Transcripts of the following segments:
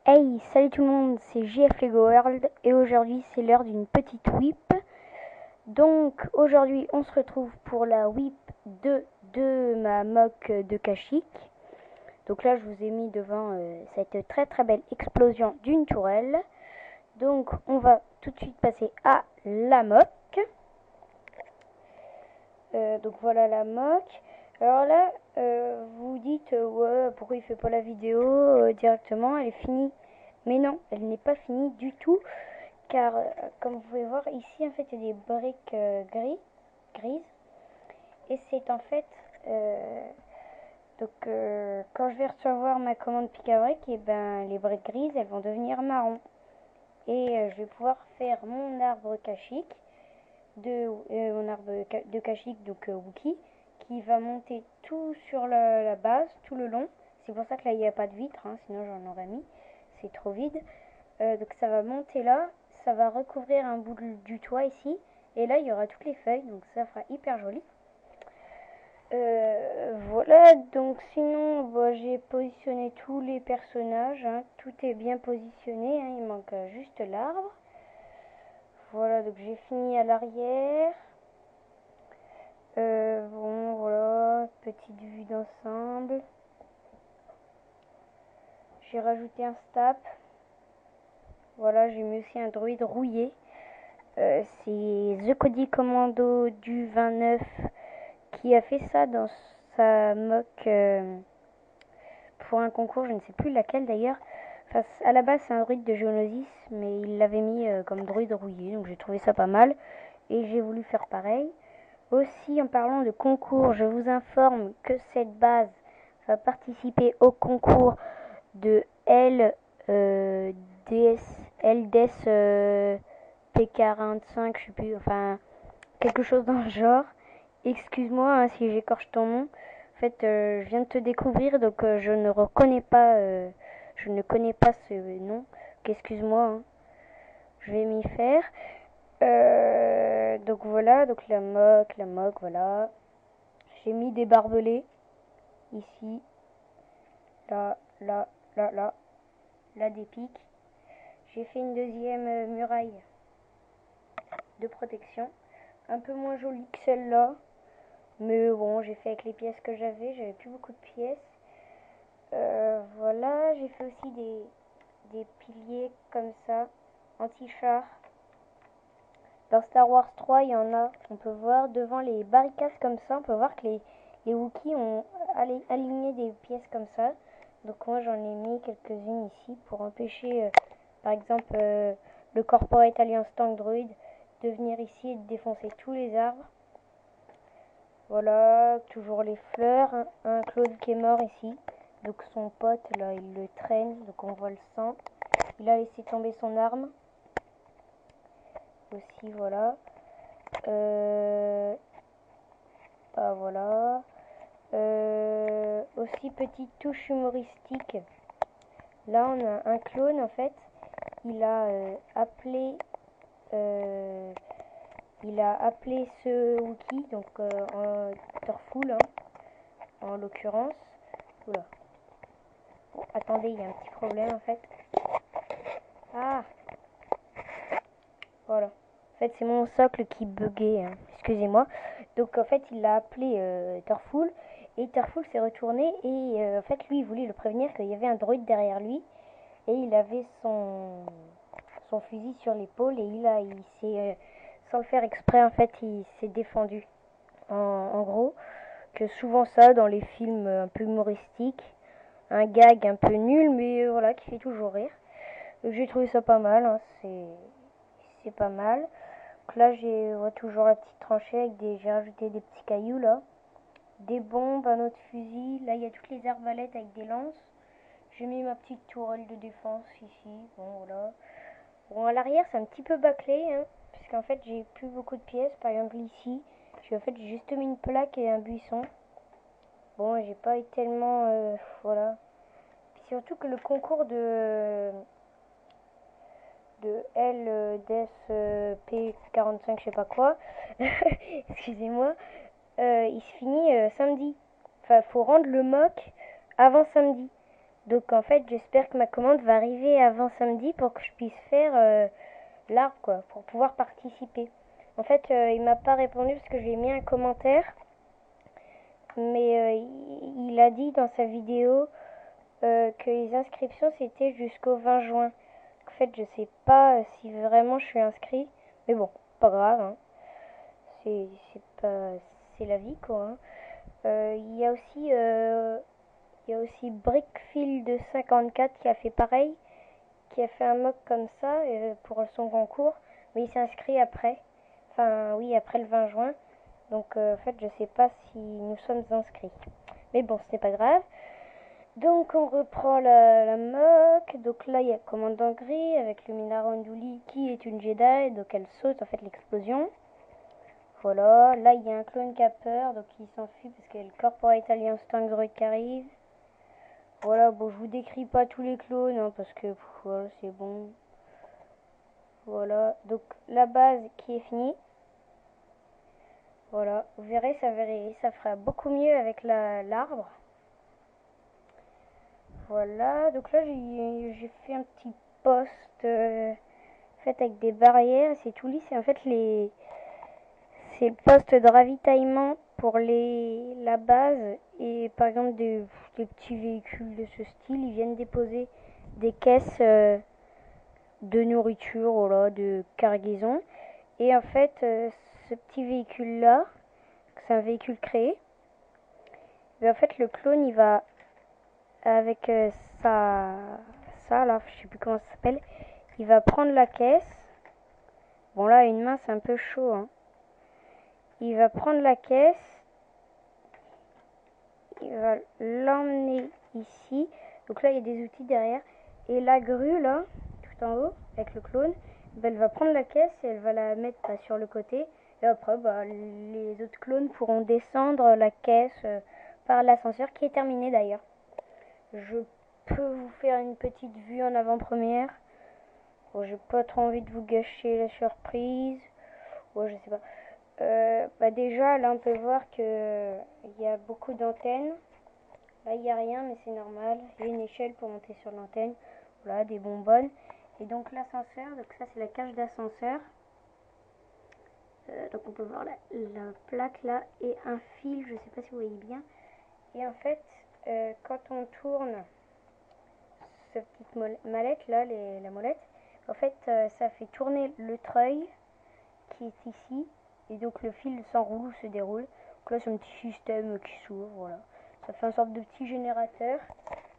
Hey, salut tout le monde, c'est JF Lego World et aujourd'hui c'est l'heure d'une petite whip. Donc aujourd'hui on se retrouve pour la whip de ma mock de Kashyyyk. Donc là je vous ai mis devant cette très très belle explosion d'une tourelle. Donc on va tout de suite passer à la mock. Donc voilà la mock. Alors là vous dites ouais pourquoi il fait pas la vidéo directement, elle est finie. Mais non, elle n'est pas finie du tout, car comme vous pouvez voir ici, en fait, il y a des briques grises, et c'est en fait, quand je vais recevoir ma commande pick à briques, et ben les briques grises, elles vont devenir marron, et je vais pouvoir faire mon arbre Kashyyyk, mon arbre de Kashyyyk, donc Wookie, qui va monter tout sur la base, tout le long. C'est pour ça que là il n'y a pas de vitre, hein, sinon j'en aurais mis. C'est trop vide. Donc ça va monter là, ça va recouvrir un bout du toit ici, et là il y aura toutes les feuilles, donc ça fera hyper joli. Voilà, donc sinon j'ai positionné tous les personnages, hein, tout est bien positionné, hein, il manque juste l'arbre. Voilà, donc j'ai fini à l'arrière. Bon voilà, petite vue d'ensemble. J'ai rajouté un stap. Voilà, j'ai mis aussi un druide rouillé. C'est The Cody Commando du 29 qui a fait ça dans sa mock pour un concours, je ne sais plus laquelle d'ailleurs. Enfin, à la base c'est un druide de Geonosis, mais il l'avait mis comme druide rouillé, donc j'ai trouvé ça pas mal et j'ai voulu faire pareil. Aussi, en parlant de concours, je vous informe que cette base va participer au concours de LDS P45, je sais plus, enfin quelque chose dans le genre. Excuse-moi hein, si j'écorche ton nom. En fait, je viens de te découvrir, donc je ne reconnais pas, je ne connais pas ce nom. Excuse-moi, hein. Je vais m'y faire. Donc voilà, donc la moque, voilà. J'ai mis des barbelés ici, là, là, là, là, là des pics. J'ai fait une deuxième muraille de protection, un peu moins jolie que celle-là. Mais bon, j'ai fait avec les pièces que j'avais plus beaucoup de pièces. Voilà, j'ai fait aussi des piliers comme ça, anti-char. Dans Star Wars 3, il y en a, on peut voir devant les barricades comme ça, on peut voir que les Wookiees ont aligné des pièces comme ça. Donc moi j'en ai mis quelques-unes ici pour empêcher, par exemple, le Corporate Alliance Tank Droid de venir ici et de défoncer tous les arbres. Voilà, toujours les fleurs. Un Claude qui est mort ici. Donc son pote, là, il le traîne. Donc on voit le sang. Il a laissé tomber son arme. Aussi, voilà. Voilà. Aussi, petite touche humoristique. Là, on a un clone, en fait. Il a appelé... il a appelé ce Wookie, donc en Turful, hein, en l'occurrence. Oula. Bon, attendez, il y a un petit problème en fait. Ah, voilà. En fait, c'est mon socle qui buguait, hein. Excusez-moi. Donc, en fait, il l'a appelé Turful. Et Turful s'est retourné. Et en fait, lui, il voulait le prévenir qu'il y avait un droïde derrière lui. Et il avait son fusil sur l'épaule. Et il s'est, sans le faire exprès, en fait, il s'est défendu. En gros, que souvent ça, dans les films un peu humoristiques, un gag un peu nul, mais voilà, qui fait toujours rire. Donc j'ai trouvé ça pas mal, hein, c'est pas mal. Donc là j'ai toujours la petite tranchée avec j'ai rajouté des petits cailloux là, des bombes, un autre fusil. Là il y a toutes les arbalètes avec des lances. J'ai mis ma petite tourelle de défense ici. Bon voilà. Bon à l'arrière c'est un petit peu bâclé, hein, puisqu'en fait j'ai plus beaucoup de pièces. Par exemple ici, j'ai juste mis une plaque et un buisson. Bon j'ai pas eu tellement voilà. Puis surtout que le concours de LDSP45 je sais pas quoi, excusez-moi, il se finit samedi. Enfin, faut rendre le mock avant samedi. Donc en fait, j'espère que ma commande va arriver avant samedi pour que je puisse faire l'arbre, quoi, pour pouvoir participer. En fait, il m'a pas répondu parce que je lui ai mis un commentaire, mais il a dit dans sa vidéo que les inscriptions c'était jusqu'au 20 juin. En fait, je sais pas si vraiment je suis inscrit, mais bon, pas grave, hein. C'est pas, c'est la vie, quoi, hein. Il y a aussi Brickfield 54 qui a fait pareil, qui a fait un mock comme ça pour son concours, mais il s'est inscrit après. Enfin, oui, après le 20 juin. Donc, en fait, je sais pas si nous sommes inscrits. Mais bon, ce n'est pas grave. Donc, on reprend la mock. Donc là, il y a Commandant Gris avec Lumina Rondouli qui est une Jedi. Donc, elle saute en fait l'explosion. Voilà. Là, il y a un clone qui a peur. Donc, il s'enfuit parce qu'il y a le Corporate Alliance Tank Droid qui arrive. Voilà, bon, je vous décris pas tous les clones, hein, parce que voilà, c'est bon. Voilà, donc la base qui est finie. Voilà, vous verrez, ça fera beaucoup mieux avec l'arbre. Voilà, donc là j'ai fait un petit poste fait avec des barrières, c'est tout lisse. C'est en fait c'est le poste de ravitaillement pour la base et par exemple des petits véhicules de ce style, ils viennent déposer des caisses de nourriture, voilà, de cargaison. Et en fait, ce petit véhicule-là, c'est un véhicule créé, mais en fait, le clone, il va avec ça là, je sais plus comment ça s'appelle, il va prendre la caisse. Bon, là, une main, c'est un peu chaud, hein. Il va prendre la caisse, il va l'emmener ici. Donc là, il y a des outils derrière. Et la grue, là, tout en haut, avec le clone, ben, elle va prendre la caisse et elle va la mettre sur le côté. Et après, bah, les autres clones pourront descendre la caisse par l'ascenseur qui est terminé d'ailleurs. Je peux vous faire une petite vue en avant-première. Bon, j'ai pas trop envie de vous gâcher la surprise. Ouais, je sais pas. Bah déjà, là, on peut voir que il y a beaucoup d'antennes. Là, il n'y a rien, mais c'est normal. Il y a une échelle pour monter sur l'antenne. Voilà, des bonbonnes. Et donc l'ascenseur, donc ça c'est la cage d'ascenseur. Donc on peut voir la plaque là et un fil, je sais pas si vous voyez bien. Et en fait, quand on tourne cette petite mallette là, la molette, en fait ça fait tourner le treuil qui est ici. Et donc le fil s'enroule ou se déroule. Donc là c'est un petit système qui s'ouvre, voilà. Ça fait une sorte de petit générateur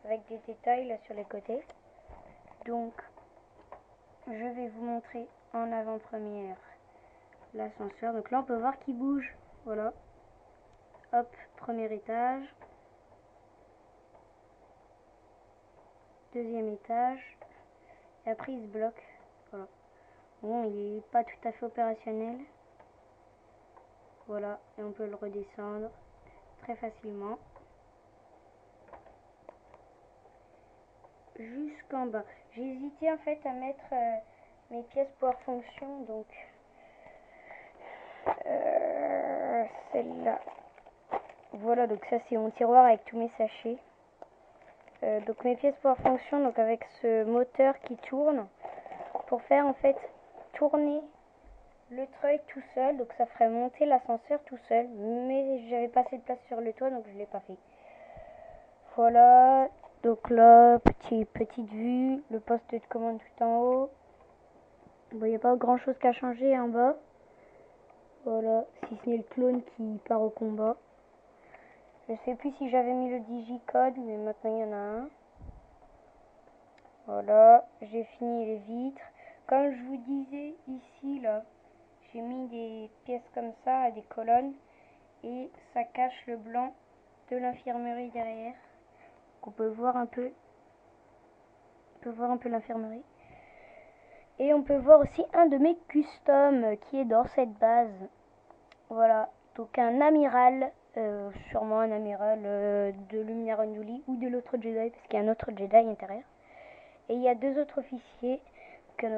avec des détails là sur les côtés. Donc je vais vous montrer en avant-première l'ascenseur. Donc là on peut voir qu'il bouge. Voilà. Hop, premier étage. Deuxième étage. Et après il se bloque. Voilà. Bon, il n'est pas tout à fait opérationnel. Voilà. Et on peut le redescendre très facilement. Jusqu'en bas. J'ai hésité en fait à mettre mes pièces power fonction. Donc celle-là. Voilà, donc ça c'est mon tiroir avec tous mes sachets. Donc mes pièces pour fonction, donc avec ce moteur qui tourne pour faire en fait tourner le treuil tout seul, donc ça ferait monter l'ascenseur tout seul, mais j'avais pas assez de place sur le toit donc je l'ai pas fait. Voilà, donc là petite vue, le poste de commande tout en haut. Bon, il n'y a pas grand chose qu'à changer en bas. Voilà, si ce n'est le clone qui part au combat. Je sais plus si j'avais mis le digicode, mais maintenant il y en a un. Voilà, j'ai fini les vitres. Comme je vous disais ici, là, j'ai mis des pièces comme ça, des colonnes, et ça cache le blanc de l'infirmerie derrière. Donc on peut voir un peu, l'infirmerie. Et on peut voir aussi un de mes customs qui est dans cette base. Voilà, donc un amiral, sûrement un amiral de Lumina Unduli ou de l'autre Jedi, parce qu'il y a un autre Jedi à l'intérieur. Et il y a deux autres officiers. Donc,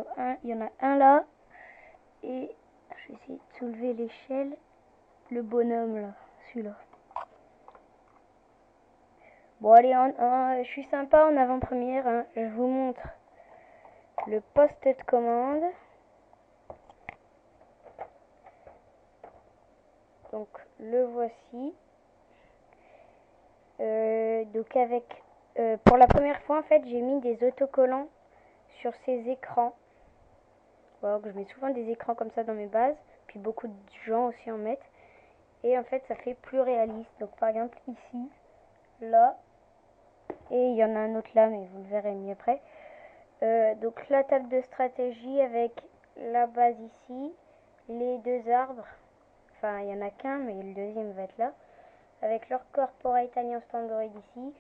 il y en a un là. Et je vais essayer de soulever l'échelle. Le bonhomme là, celui-là. Bon allez, je suis sympa en avant-première, hein. Je vous montre le poste de commande. Donc le voici. Donc avec pour la première fois en fait j'ai mis des autocollants sur ces écrans. Voilà, je mets souvent des écrans comme ça dans mes bases, puis beaucoup de gens aussi en mettent. Et en fait ça fait plus réaliste. Donc par exemple ici, là, et il y en a un autre là mais vous le verrez mieux après. Donc la table de stratégie avec la base ici, les deux arbres, enfin il y en a qu'un mais le deuxième va être là, avec leur corporate alliance Android ici,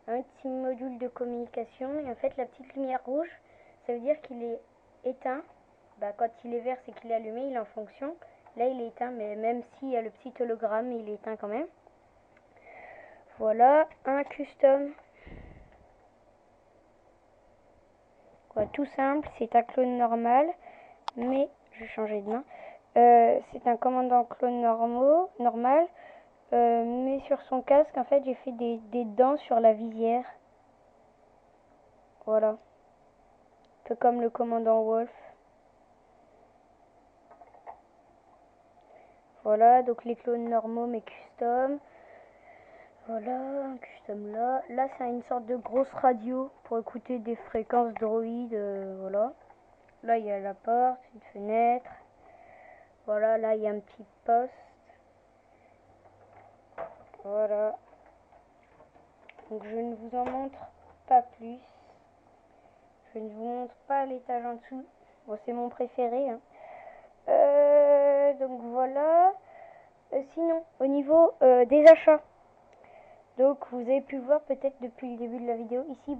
un petit module de communication et en fait la petite lumière rouge ça veut dire qu'il est éteint. Quand il est vert c'est qu'il est allumé, il est en fonction. Là il est éteint mais même s'il y a le petit hologramme il est éteint quand même. Voilà un custom. Tout simple, c'est un clone normal, mais je vais changer de main. C'est un commandant clone normal, mais sur son casque, en fait, j'ai fait des dents sur la visière. Voilà. Un peu comme le commandant Wolf. Voilà, donc les clones normaux, mais custom. Voilà, un custom là. Là, c'est une sorte de grosse radio pour écouter des fréquences droïdes. Voilà. Là, il y a la porte, une fenêtre. Voilà, là, il y a un petit poste. Voilà. Donc, je ne vous en montre pas plus. Je ne vous montre pas l'étage en dessous. Bon, c'est mon préféré. Hein. Donc, voilà. Sinon, au niveau des achats. Donc, vous avez pu voir peut-être depuis le début de la vidéo, ici,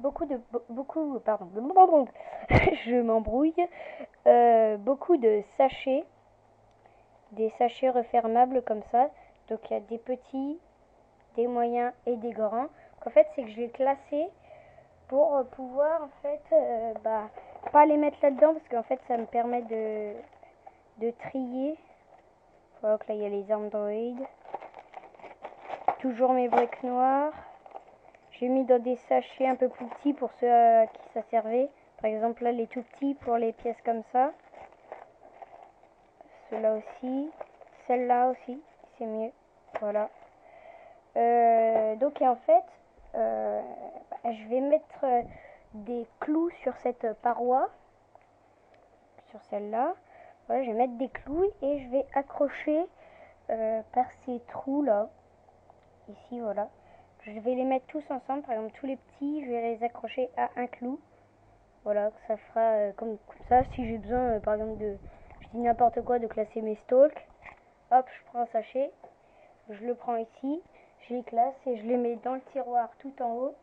pardon, je m'embrouille, beaucoup de sachets, des sachets refermables comme ça. Donc, il y a des petits, des moyens et des grands. En fait, c'est que je vais classer pour pouvoir, en fait, pas les mettre là-dedans, parce qu'en fait, ça me permet de trier. Voilà, que là, il y a les armes droïdes. Toujours mes briques noires. J'ai mis dans des sachets un peu plus petits pour ceux à qui ça servait. Par exemple, là, les tout petits pour les pièces comme ça. Ceux-là aussi. Celle-là aussi, c'est mieux. Voilà. Donc, et en fait, je vais mettre des clous sur cette paroi. Sur celle-là. Voilà, je vais mettre des clous et je vais accrocher par ces trous-là. Ici, voilà. Je vais les mettre tous ensemble, par exemple tous les petits, je vais les accrocher à un clou. Voilà, ça fera comme ça. Si j'ai besoin, par exemple, je dis n'importe quoi, de classer mes stalks, hop, je prends un sachet, je le prends ici, je les classe et je les mets dans le tiroir tout en haut.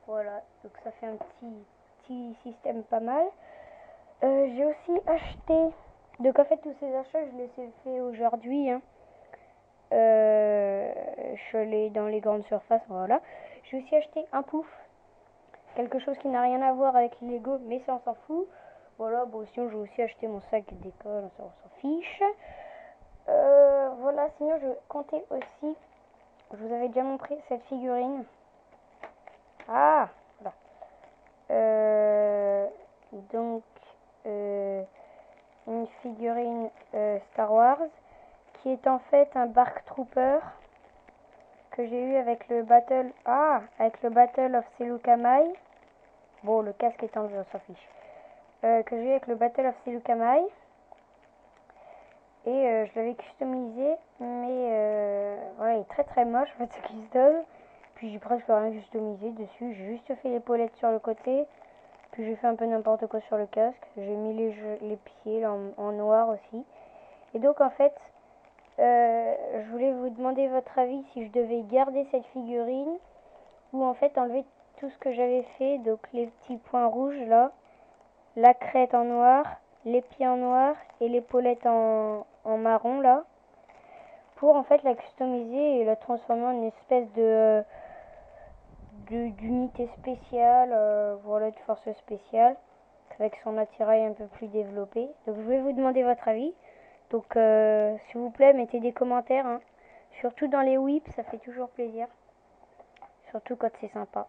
Voilà, donc ça fait un petit système pas mal. J'ai aussi acheté, donc en fait tous ces achats, je les ai fait aujourd'hui, hein. Je suis allée dans les grandes surfaces, voilà. J'ai aussi acheté un pouf, quelque chose qui n'a rien à voir avec les Lego, mais ça on s'en fout. Voilà, bon sinon j'ai aussi acheté mon sac d'école, ça on s'en fiche. Voilà, sinon je comptais aussi, je vous avais déjà montré cette figurine. Ah, voilà. Donc, une figurine Star Wars, qui est en fait un Bark Trooper que j'ai eu avec le Battle of Seleucamai. Bon, le casque est enlevé, on s'en fiche. Que j'ai eu avec le Battle of Seleucamai. Et je l'avais customisé, mais voilà, il est très très moche en fait ce custom. Puis j'ai presque rien customisé dessus, j'ai juste fait l'épaulette sur le côté. Puis j'ai fait un peu n'importe quoi sur le casque. J'ai mis les pieds en noir aussi. Et donc en fait, je voulais vous demander votre avis si je devais garder cette figurine ou en fait enlever tout ce que j'avais fait. Donc les petits points rouges là, la crête en noir, les pieds en noir et l'épaulette en marron là, pour en fait la customiser et la transformer en une espèce d'unité spéciale, voilà, de force spéciale, avec son attirail un peu plus développé. Donc je vais vous demander votre avis. Donc s'il vous plaît, mettez des commentaires, hein. Surtout dans les whips, ça fait toujours plaisir. surtout quand c'est sympa.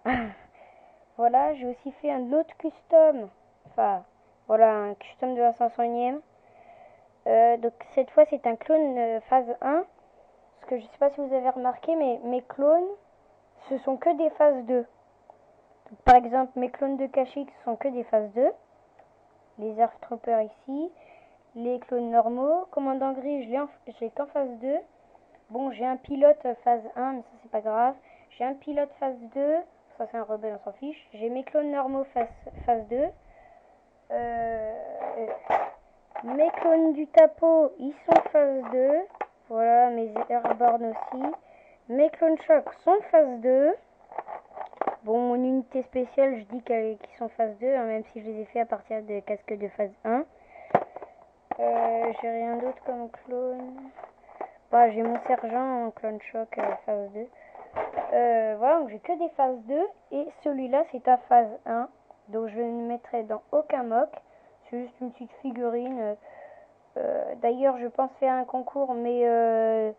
Voilà, j'ai aussi fait un autre custom. Enfin, voilà, un custom de la 501ème. Donc cette fois, c'est un clone phase 1. Parce que je sais pas si vous avez remarqué, mais mes clones, ce sont que des phases 2. Donc, par exemple, mes clones de Kashyyyk sont que des phases 2. Les Earth Troopers ici. Les clones normaux. Commandant Gris, je l'ai qu'en phase 2. Bon, j'ai un pilote phase 1, mais ça c'est pas grave. J'ai un pilote phase 2. Ça c'est un rebelle, on s'en fiche. J'ai mes clones normaux phase 2. Mes clones du Tapo, ils sont phase 2. Voilà, mes Airborne aussi. Mes clones choc sont phase 2. Bon, mon unité spéciale, je dis qu'ils sont phase 2, hein, même si je les ai fait à partir des casques de phase 1. J'ai rien d'autre comme clone. Bah, j'ai mon sergent en clone choc phase 2. Voilà, donc j'ai que des phases 2. Et celui-là, c'est à phase 1. Donc je ne mettrai dans aucun mock. C'est juste une petite figurine. D'ailleurs, je pense faire un concours, mais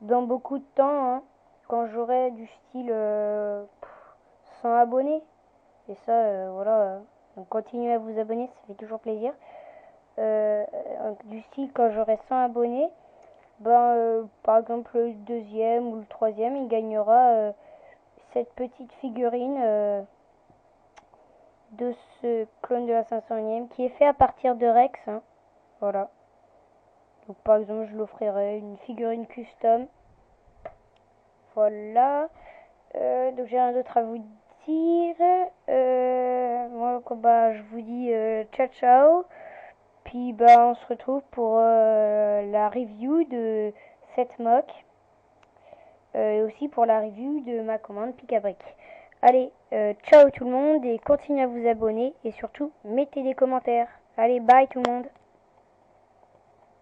dans beaucoup de temps, hein, quand j'aurai du style 100 abonnés. Et ça, voilà. Donc continuez à vous abonner, ça fait toujours plaisir. Du style, quand j'aurai 100 abonnés, ben, par exemple, le deuxième ou le troisième, il gagnera cette petite figurine de ce clone de la 501ème qui est fait à partir de Rex. Hein. Voilà. Donc par exemple, je l'offrirai une figurine custom. Voilà. Donc j'ai rien d'autre à vous dire. Moi, bah, je vous dis ciao ciao. Puis bah, on se retrouve pour la review de cette mock. Et aussi pour la review de ma commande Picabric. Allez, ciao tout le monde et continuez à vous abonner et surtout mettez des commentaires. Allez, bye tout le monde.